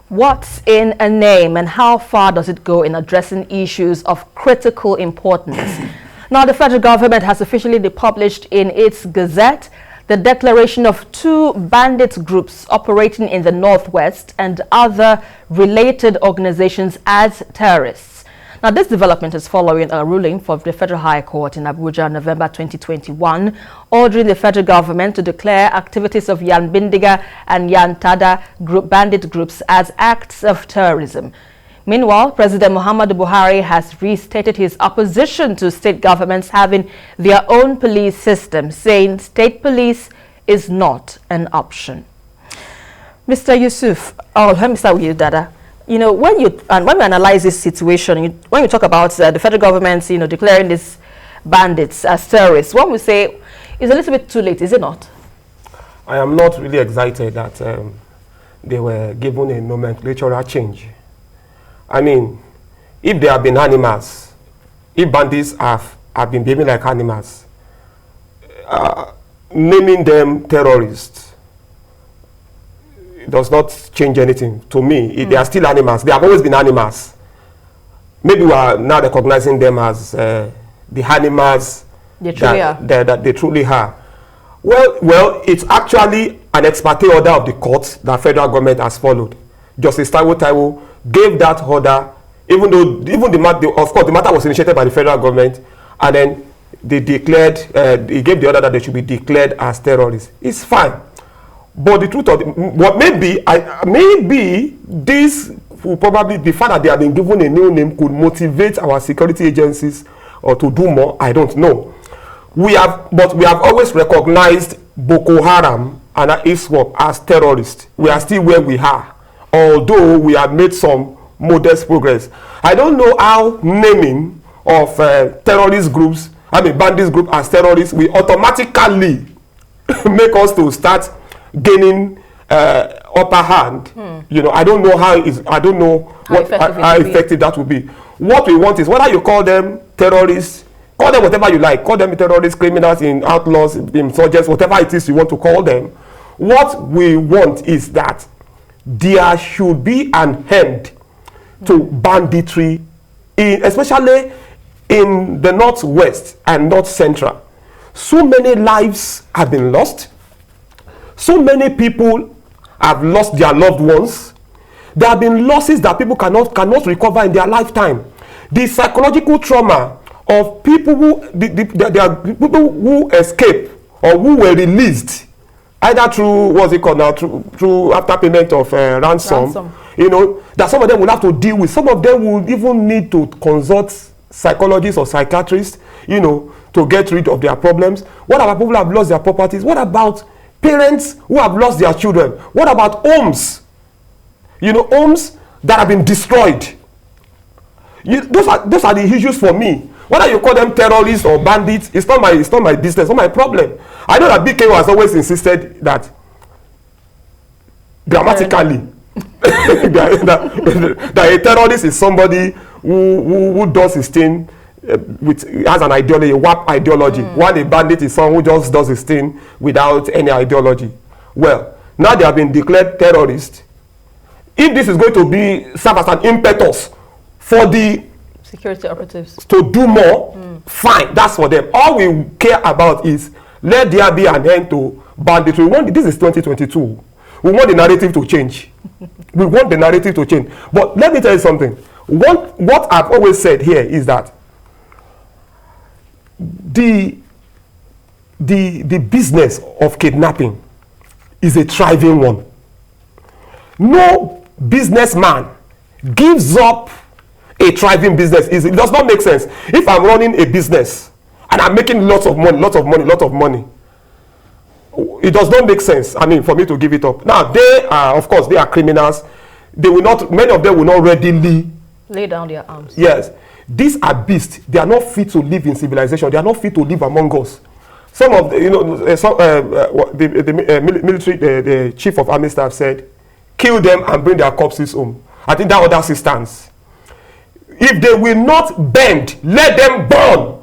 What's in a name and how far does it go in addressing issues of critical importance? Now, the federal government has officially published in its Gazette the declaration of 2 bandit groups operating in the Northwest and other related organizations as terrorists. Now, this development is following a ruling from the Federal High Court in Abuja, November 2021, ordering the federal government to declare activities of Yan Bindiga and Yan Tada bandit groups as acts of terrorism. Meanwhile, President Muhammadu Buhari has restated his opposition to state governments having their own police system, saying state police is not an option. Mr. Yusuf, let me start with you, Dada. You know, when we analyze this situation, when you talk about the federal government, declaring these bandits as terrorists, one would say it's a little bit too late, is it not? I am not really excited that they were given a nomenclatural change. I mean, if they have been animals, if bandits have been behaving like animals, naming them terrorists does not change anything to me. They are still animals. They have always been animals. Maybe we are now recognizing them as the animals that they truly are. Well, it's actually an ex parte order of the court that federal government has followed. Justice Taiwo gave that order, even though of course the matter was initiated by the federal government, and then they declared, he gave the order that they should be declared as terrorists. It's fine. But the truth of what maybe this will probably, the fact that they have been given a new name could motivate our security agencies or to do more. I don't know. We have always recognized Boko Haram and ISWAP as terrorists. We are still where we are, although we have made some modest progress. I don't know how naming of terrorist groups, bandits group as terrorists, will automatically make us to start gaining upper hand. I don't know how effective that will be. What we want is, whether you call them terrorists, call them whatever you like, call them terrorists, criminals, outlaws, insurgents, whatever it is you want to call them. What we want is that there should be an end to banditry, especially in the Northwest and North Central. So many lives have been lost. So many people have lost their loved ones. There have been losses that people cannot recover in their lifetime. The psychological trauma of people there are people who escape or who were released, either through through after payment of ransom. That some of them will have to deal with. Some of them will even need to consult psychologists or psychiatrists, to get rid of their problems. What about people who have lost their properties? What about parents who have lost their children? What about homes? Homes that have been destroyed. Those are the issues for me. Whether you call them terrorists or bandits, it's not my business, it's not my problem. I know that BK has always insisted that grammatically that a terrorist is somebody who does his thing has an ideology, a WAP ideology. While a bandit is someone who just does his thing without any ideology. Well, now they have been declared terrorists. If this is going to serve as an impetus for the security operatives to do more, fine, that's for them. All we care about is let there be an end to banditry. This is 2022. We want the narrative to change. We want the narrative to change. But let me tell you something. What I've always said here is that the business of kidnapping is a thriving one. No businessman gives up a thriving business. It does not make sense. If I'm running a business and I'm making lots of money, it does not make sense, for me to give it up. Now, they are criminals. They will not, many of them will not readily lay down their arms. Yes. These are beasts. They are not fit to live in civilization. They are not fit to live among us. Some of the, military, the chief of army staff said, kill them and bring their corpses home. I think that order stands. If they will not bend, let them burn.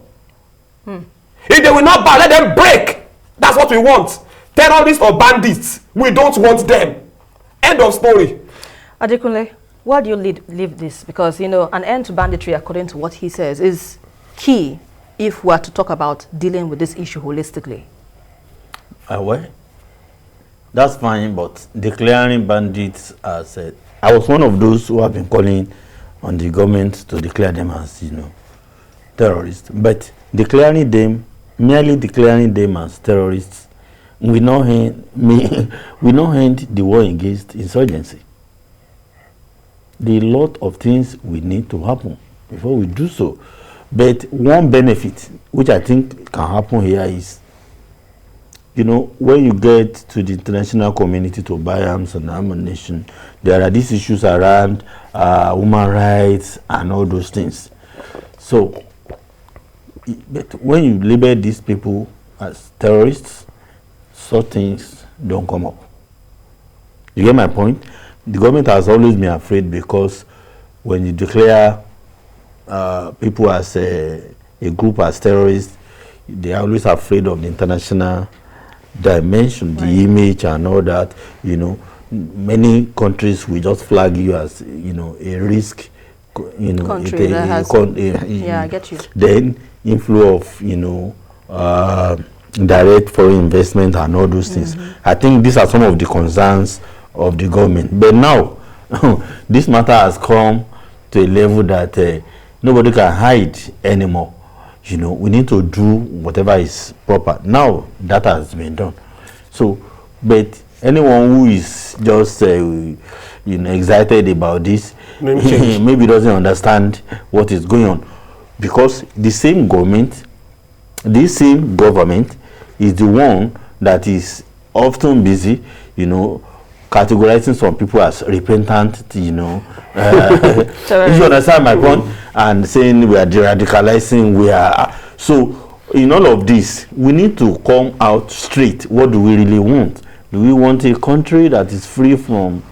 If they will not bow, let them break. That's what we want. Terrorists or bandits, we don't want them. End of story. Adekunle, where do you leave this? Because, you know, an end to banditry, according to what he says, is key if we are to talk about dealing with this issue holistically. Well, that's fine, but declaring bandits as I was one of those who have been calling on the government to declare them as, you know, terrorists. But merely declaring them as terrorists, we not end the war against insurgency. There are a lot of things we need to happen before we do so. But one benefit, which I think can happen here is, you know, when you get to the international community to buy arms and ammunition, there are these issues around human rights and all those things. So, but when you label these people as terrorists, such things don't come up. You get my point? The government has always been afraid because when you declare people as a group as terrorists, they are always afraid of the international dimension, the image and all that. You know, many countries will just flag you as, you know, a risk, you know, country that has, yeah, I get you. Then inflow of, you know, direct foreign investment and all those things. I think these are some of the concerns of the government. But now, this matter has come to a level that nobody can hide anymore. You know, we need to do whatever is proper. Now, that has been done. So, but anyone who is just, you know, excited about this, maybe doesn't understand what is going on. Because this same government is the one that is often busy, you know, categorizing some people as repentant, you know, if you understand my point, and saying we are de-radicalizing, so in all of this, we need to come out straight. What do we really want? Do we want a country that is free from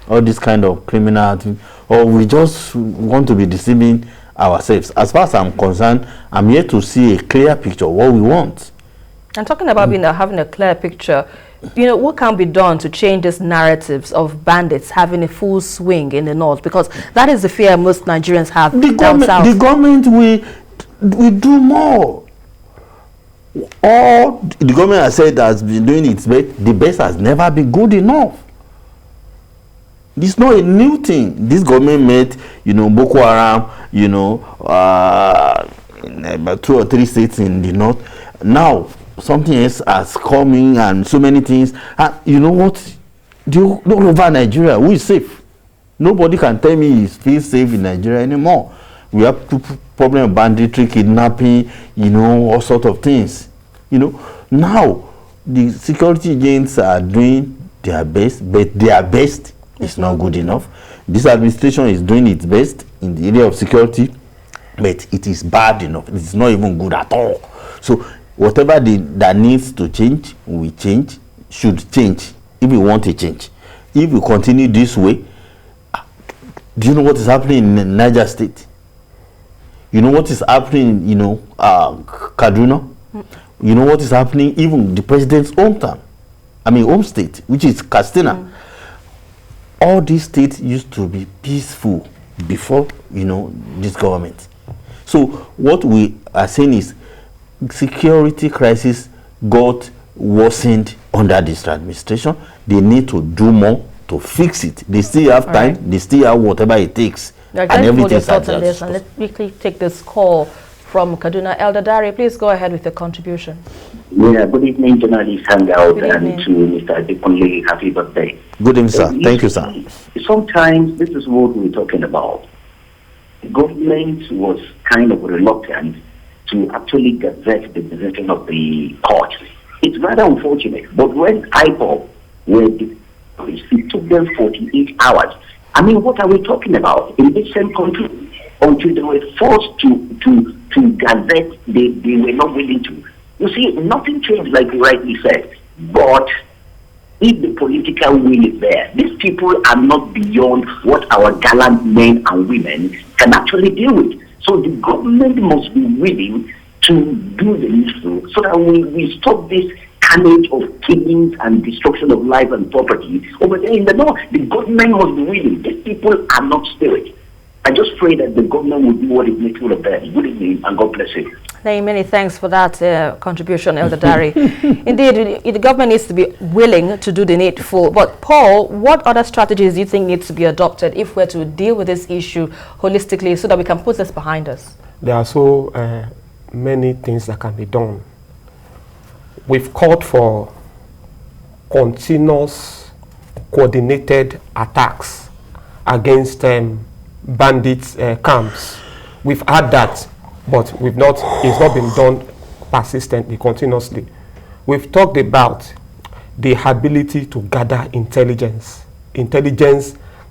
all this kind of criminality, or we just want to be deceiving ourselves? As far as I'm concerned, I'm here to see a clear picture of what we want. And talking about having a clear picture, you know, what can be done to change these narratives of bandits having a full swing in the north? Because that is the fear most Nigerians have down south. The government will do more. All the government has said has been doing its best. The best has never been good enough. This is not a new thing. This government made, you know, Boko Haram, you know, in about 2 or 3 states in the north. Now, something else has come in and so many things. And you know what? All over Nigeria, who is safe? Nobody can tell me he feels safe in Nigeria anymore. We have problem of banditry, kidnapping, you know, all sorts of things. You know, now the security agents are doing their best, but their best is not good enough. This administration is doing its best in the area of security, but it is bad enough. It is not even good at all. So whatever that needs to change, we change, should change if we want a change. If we continue this way, do you know what is happening in Niger State? You know what is happening, you know, Kaduna? You know what is happening even the president's home state, which is Kaduna. All these states used to be peaceful before, you know, this government. So what we are saying is security crisis got worsened under this administration. They need to do more to fix it. They still have time. Right. They still have whatever it takes. And everything is adjusted. And let's quickly take this call from Kaduna. Elder Dari, please go ahead with your contribution. Yeah, good evening, journalist Hangout, and to Mr. Adekunle, happy birthday. Good evening, sir. Thank you, sir. Sometimes this is what we're talking about. The government was kind of reluctant to actually gazette the decision of the court. It's rather unfortunate, but when IPOB it took them 48 hours. I mean, what are we talking about? In this same country, until they were forced to gazette, they were not willing to. You see, nothing changed, like you rightly said. But if the political will is there, these people are not beyond what our gallant men and women can actually deal with. So the government must be willing to do the needful so that we stop this carnage of killings and destruction of life and property over there in the north. The government must be willing. These people are not spirit. I just pray that the government will do what it makes all of them. Good evening, and God bless you. Many thanks for that contribution, Elder Dari. Indeed, the government needs to be willing to do the needful. But Paul, what other strategies do you think needs to be adopted if we're to deal with this issue holistically so that we can put this behind us? There are so many things that can be done. We've called for continuous, coordinated attacks against bandits camps. We've had that, but it's not been done persistently, continuously. We've talked about the ability to gather intelligence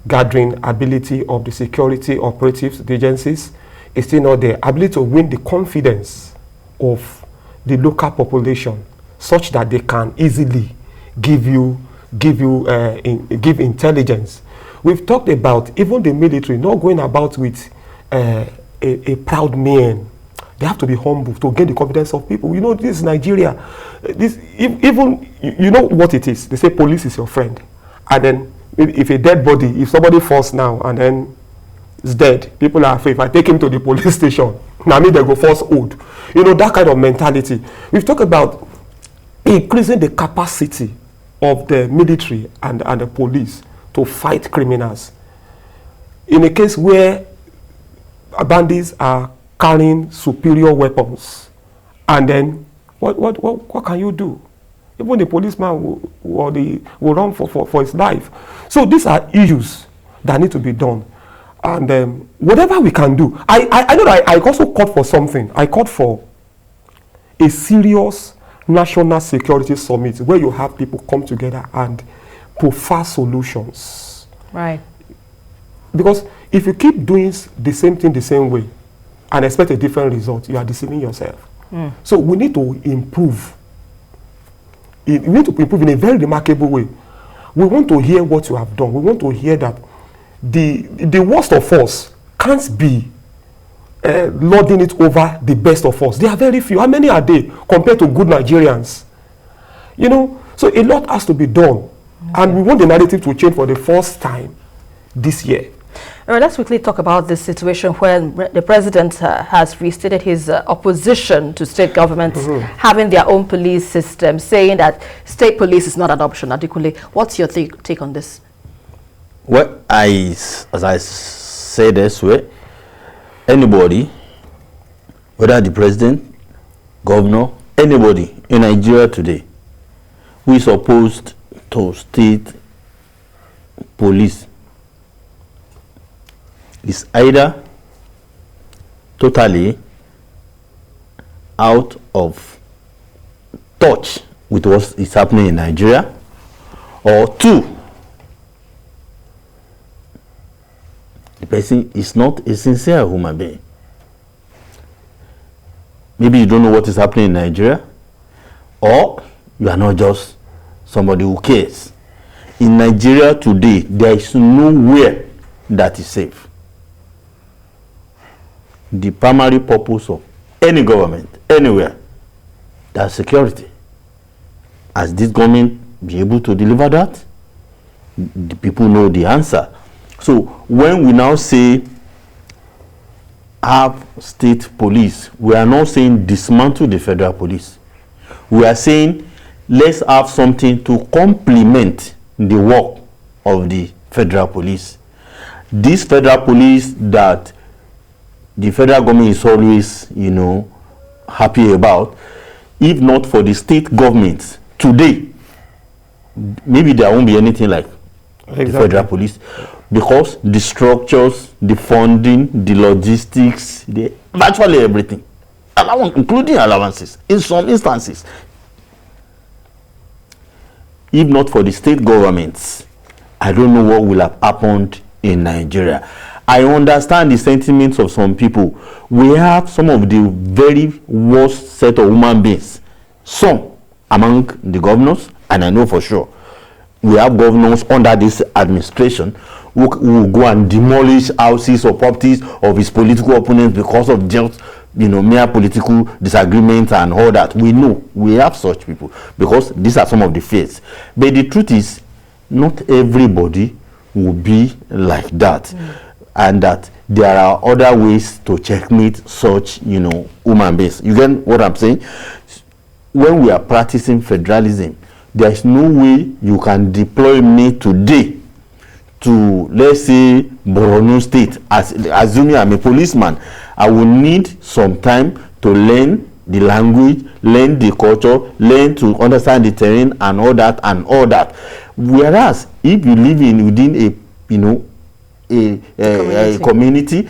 gathering ability of the security operatives, the agencies, is still not there. Ability to win the confidence of the local population such that they can easily give intelligence. We've talked about even the military not going about with a proud mien. They have to be humble to gain the confidence of people. You know, this is Nigeria. You know what it is. They say police is your friend. And then if a dead body, if somebody falls now and then is dead, people are afraid. If I take him to the police station, now they go force hold. You know, that kind of mentality. We've talked about increasing the capacity of the military and the police to fight criminals. In a case where bandits are carrying superior weapons, and then what can you do? Even the policeman will run for his life. So these are issues that need to be done. And whatever we can do, I know that I also called for something. I called for a serious national security summit where you have people come together and prefer solutions. Right. Because if you keep doing the same thing the same way and expect a different result, you are deceiving yourself. So we need to improve. We need to improve in a very remarkable way. We want to hear what you have done. We want to hear that the worst of us can't be lording it over the best of us. There are very few. How many are they compared to good Nigerians? You know, so a lot has to be done. And we want the narrative to change for the first time this year. All right, let's quickly talk about this situation when the president has restated his opposition to state governments having their own police system, saying that state police is not an option. Adekunle, what's your take on this? Well, as I say this way, anybody, whether the president, governor, anybody in Nigeria today who is opposed to state police is either totally out of touch with what is happening in Nigeria, or two, the person is not a sincere human being. Maybe you don't know what is happening in Nigeria, or you are not just somebody who cares. In Nigeria today, there is nowhere that is safe. The primary purpose of any government, anywhere, that's security. Has this government be able to deliver that? The people know the answer. So when we now say have state police, we are not saying dismantle the federal police. We are saying let's have something to complement the work of the federal police. This federal police that the federal government is always, happy about, if not for the state governments today, maybe there won't be anything like the federal police, because the structures, the funding, the logistics, virtually everything, including allowances in some instances. If not for the state governments, I don't know what will have happened in Nigeria. I understand the sentiments of some people. We have some of the very worst set of human beings. Some among the governors, and I know for sure, we have governors under this administration who will go and demolish houses or properties of his political opponents because of just mere political disagreements and all that. We know we have such people because these are some of the fears. But the truth is, not everybody will be like that, and that there are other ways to checkmate such, human beings. You get what I'm saying? When we are practicing federalism, there is no way you can deploy me today to, let's say, Borno State. Assuming I'm a policeman, I will need some time to learn the language, learn the culture, learn to understand the terrain and all that. Whereas if you live within a community,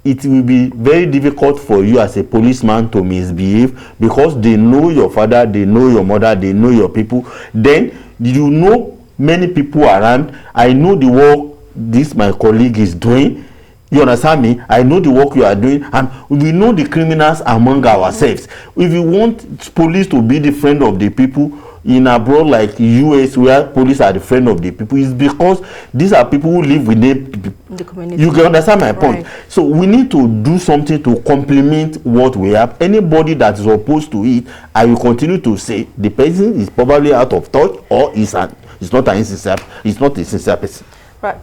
it will be very difficult for you as a policeman to misbehave because they know your father, they know your mother, they know your people. Then you know many people around. I know the work this my colleague is doing. You understand me? I know the work you are doing, and we know the criminals among ourselves. If you want police to be the friend of the people in abroad like US, where police are the friend of the people, is because these are people who live within the community. You can understand my point. Right. So we need to do something to complement what we have. Anybody that is opposed to it, I will continue to say the person is probably out of touch or is not a sincere person. Right,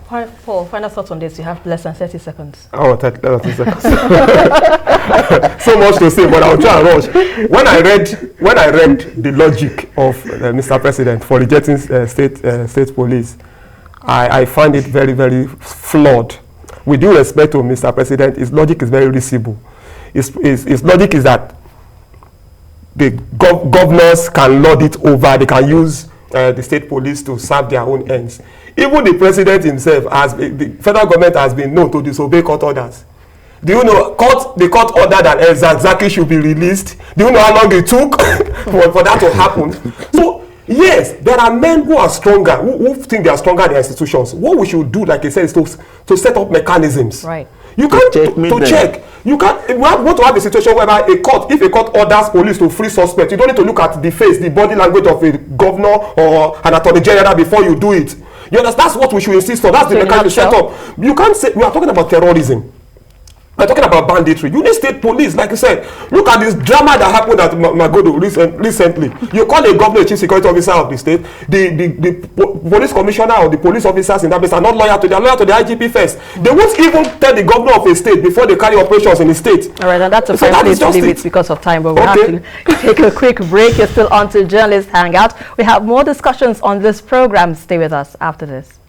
Paul, final thoughts on this. You have less than 30 seconds. Oh, 30 seconds. So much to say, but I'll try and rush. When I read the logic of Mr. President for rejecting state police, I find it very, very flawed. With due respect to Mr. President, his logic is very risible. His logic is that the governors can lord it over, they can use the state police to serve their own ends. Even the president himself, the federal government has been known to disobey court orders. Do you know the court order that exactly should be released? Do you know how long it took for that to happen? So yes, there are men who are stronger, who think they are stronger than institutions. What we should do, like I said, is to set up mechanisms. Right. You can't check. You can't. We want to have a situation whereby if a court orders police to free suspects, you don't need to look at the face, the body language of a governor or an attorney general before you do it. You understand? That's what we should insist on. That's the mechanism set up. You can't say we are talking about terrorism. We're talking about banditry. You need state police, like you said. Look at this drama that happened at Magodo recently. You call a governor a chief security officer of the state. The police commissioner or the police officers in that place are not loyal to the IGP first. They won't even tell the governor of a state before they carry operations in the state. All right, and that's a fair place to leave it because of time, but we have to take a quick break. You're still on to Journalist Hangout. We have more discussions on this program. Stay with us after this.